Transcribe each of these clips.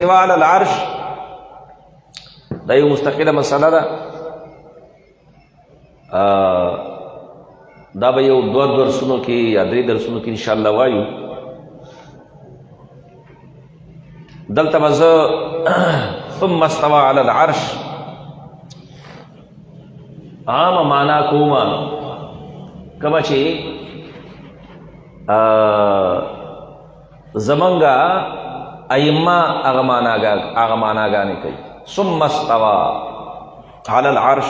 استوا علی العرش دا یو مستقله مسله ده. دا به یو دوه درسونو کې یا درې درسونو کې انشاءالله وایو. دلته به زه ثم استوى علی العرش عام معنا کومه کومه چې زمونږه ائمه هغه معناګانې کوي. ثم استوى علی العرش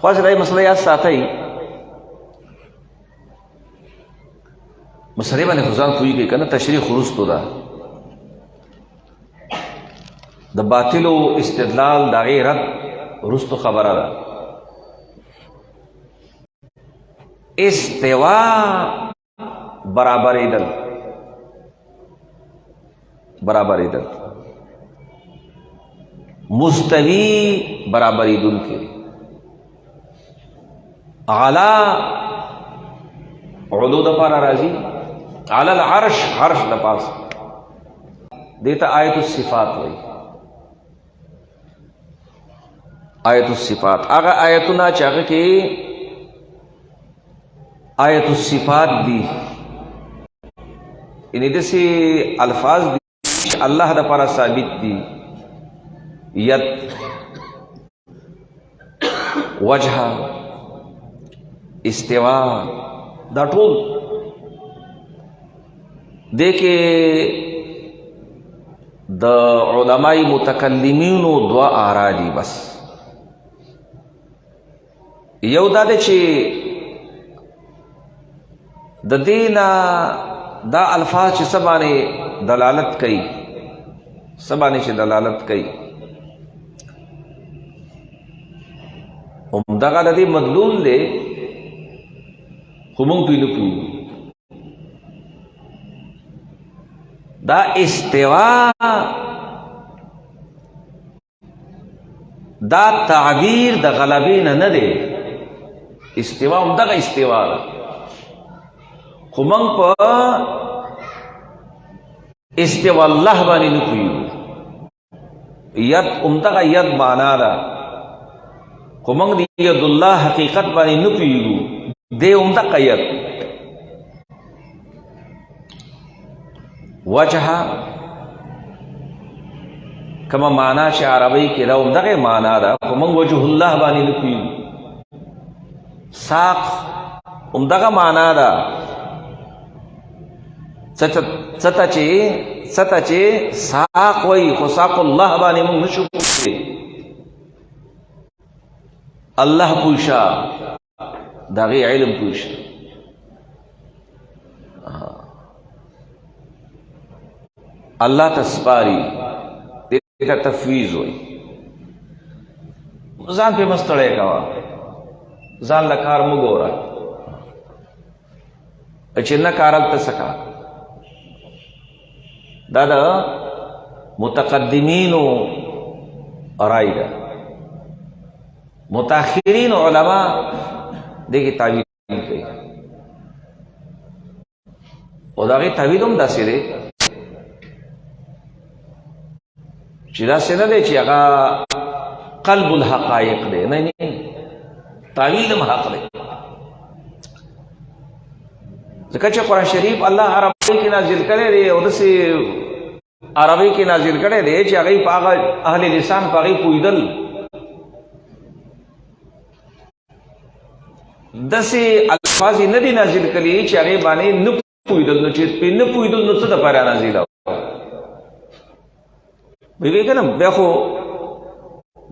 خواست دا مسله یاد ساتئ. مسله باندې خو ځان پوهېږئ که نه، تشریح وروستو ده. د باطلو استدلال د هغې رد وروستو خبره ده. استوا برابرېدل مستوی برابرېدونکی، علا علو دپاره راځي، علی العرش عرش دپاس دیتا آیت الصفات وایي. آیت الصفات هغه آیتونه چې هغه کې آیت الصفات دي، یعنې داسې الفاظ دي چې الله دپاره ثابت دي. ید، وجه، استوا، دا ټول دې کې د علماء متکلمینو دوه آرا دي. بس یو دا دی چې د دې نه دا الفاظ چې څه باندې دلالت کوي، همدغه د دې مدلول دی، خو موږ پرې نه پوهېږو. دا استوا دا تعبیر د غلبې نه دی. استوا همدغه استوا ده، خو موږ په استوا الله باندې نه پوهېږو. ید همدغه ید معنا ده، خو موږ د ید الله حقیقت باندې نه پوهېږو. دی همدغه ید. وجه کما معنا چې عربی کې دا همدغه معنا ده، خو موږ وجه الله باندې نه پوهېږو. ساق همدغه معنا ده، څه چې ساق وایي، خو ساق الله باندې موږ نشو پوهېدی. الله پوښه، د هغې علم پوښه. الله ته سپاري، دې ته تفویض وایي. ځان پې مه ستړی کوه، ځان له کار مه ګوره چې نه کار هلته څه کوه. دا د متقدمینو رای ده. متاخرین علما دې کې تعویل کوي، او د هغې تعویل هم داسې دی چې داسې نه دی چې هغه قلب الحقایق دی. نه، تعویل هم حق دی. ځکه چې قرآن شریف الله عربی کې نازل کړی دی، او داسې عربی کې نازل کړی دی چې هغې په هغه اهل لسان په هغې پوهېدل. داسې الفاظ یې نه دي نازل کړي چې هغې باندې نه پوهېدل. نو چې پرې نه پوهېدل نو څه دپاره نازله وایي که نه؟ بیا خو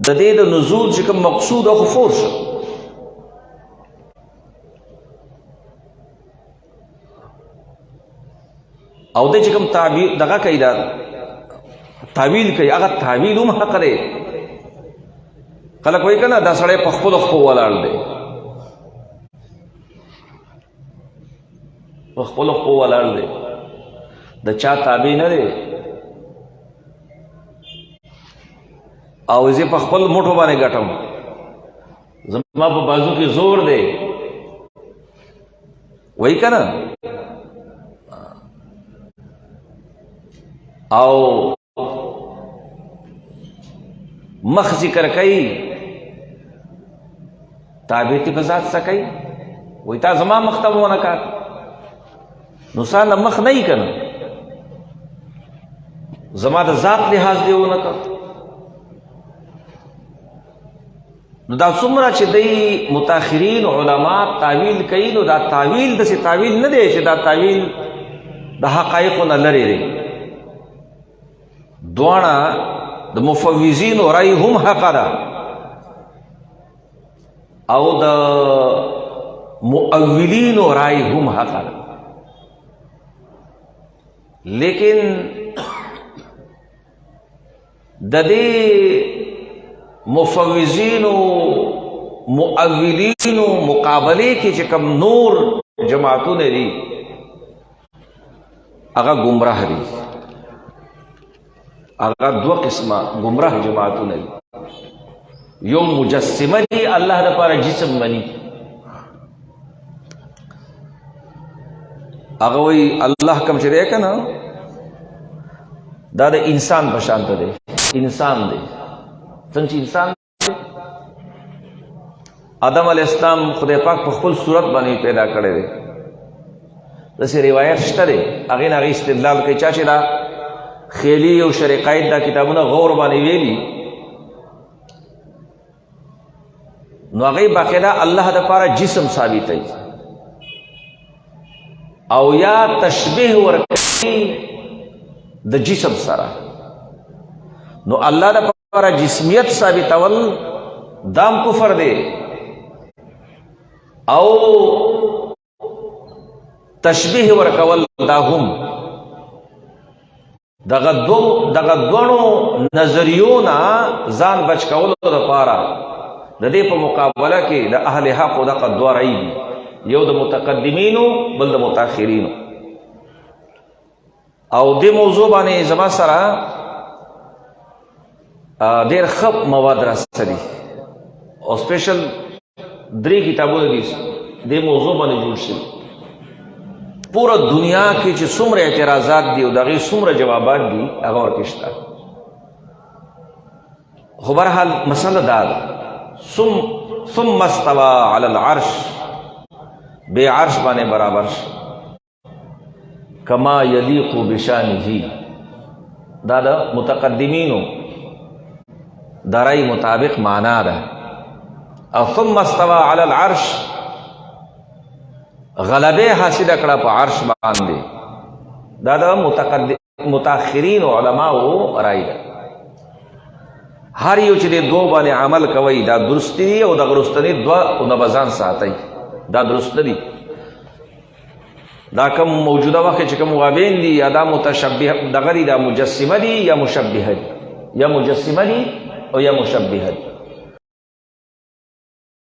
د دې د نزول چې کوم مقصود خو فور شو. او د چې کوم تعبیر دغه کوي، دا تعویل کوي، هغه تعویل هم حق دی. خلک وایي که نه دا سړی په خپلو خپو ولاړ دی، په خپلو خپو ولاړ دی، د چا تابع نه دی. او زه په خپل موټو باندې ګټم، زما په بازو کې زور دی، وایي که نه؟ او مخ ذکر کئی تابعیتی بذات سکئی وی تا زمان مختب ہونا کار نسان مخ نہیں کن زمان دا ذات لحاظ دے ہونا کر نو دا سمرا چی دی متاخرین علماء تاویل کئی نو دا تاویل دا سی تاویل ندے چی دا تاویل دا حقائقو نلری دے دوانا دا مفوضین و رائی هم حقا دا او دا مؤولین و رائی هم حقا دا لیکن دا دے مفوضین و مؤولین و مقابلے کی چکم نور جماعتوں نے دی اگا گمراہ دی اگا دو قسمہ گمراہ جماعتوں نے دی یو مجسمہ دی اللہ دا پارا جسم منی اگا وی اللہ کم چرے کنا دا انسان بشانت دے انسان دے سنچ انسان دے آدم علیہ السلام خدای پاک پر خپل صورت بانی پیدا کرے دے دسی روایت شتا دے اغین اغی استدلال کئی چاچے دا خیلی و شرقائد دا کتابونا غور بانی ویلی نو اغی باقیدہ اللہ دا پارا جسم ثابت ہے او یا تشبیح ورکی دا جسم سارا نو اللہ دا پارا جسمیت ثابت اول دام کفر دے او تشبیح ورکول دا هم دغدونو نظریونا زان بچ کولو دا پارا دا دے پا مقابلہ کے دا اہل حق و دا قدوار عیدی یو دا متقدمینو بل دا متاخرینو او دے موضوع بانے زمان سرا دیر خب مواد راستا دی او سپیشل دری کتابو دیس دے موضوع بانے جوڑ شد پورا دنیا کی چی سمر اعتراضات دی او داغی سمر جوابات دی اغور کشتا خبرحال مسئلہ داد ثم استوى علی العرش بے عرش بانے برابر کما یلیق بشانہ دادا متقدمینو درائی مطابق مانا دا او ثم استوى علی العرش غلبے حاصل اکڑا پا عرش باندے دادا متاخرین و علماء و رائی دا ہر یو چلے دو بانے عمل کوئی دا درستی دی او دا غرستنی دو او نبزان ساتای دا درست دی دا کم موجودہ وقت چکم غابین دی یا دا متشبہ دا غری دا مجسمہ دی یا مشبہ دی یا مجسمہ دی او یا مشبہ دی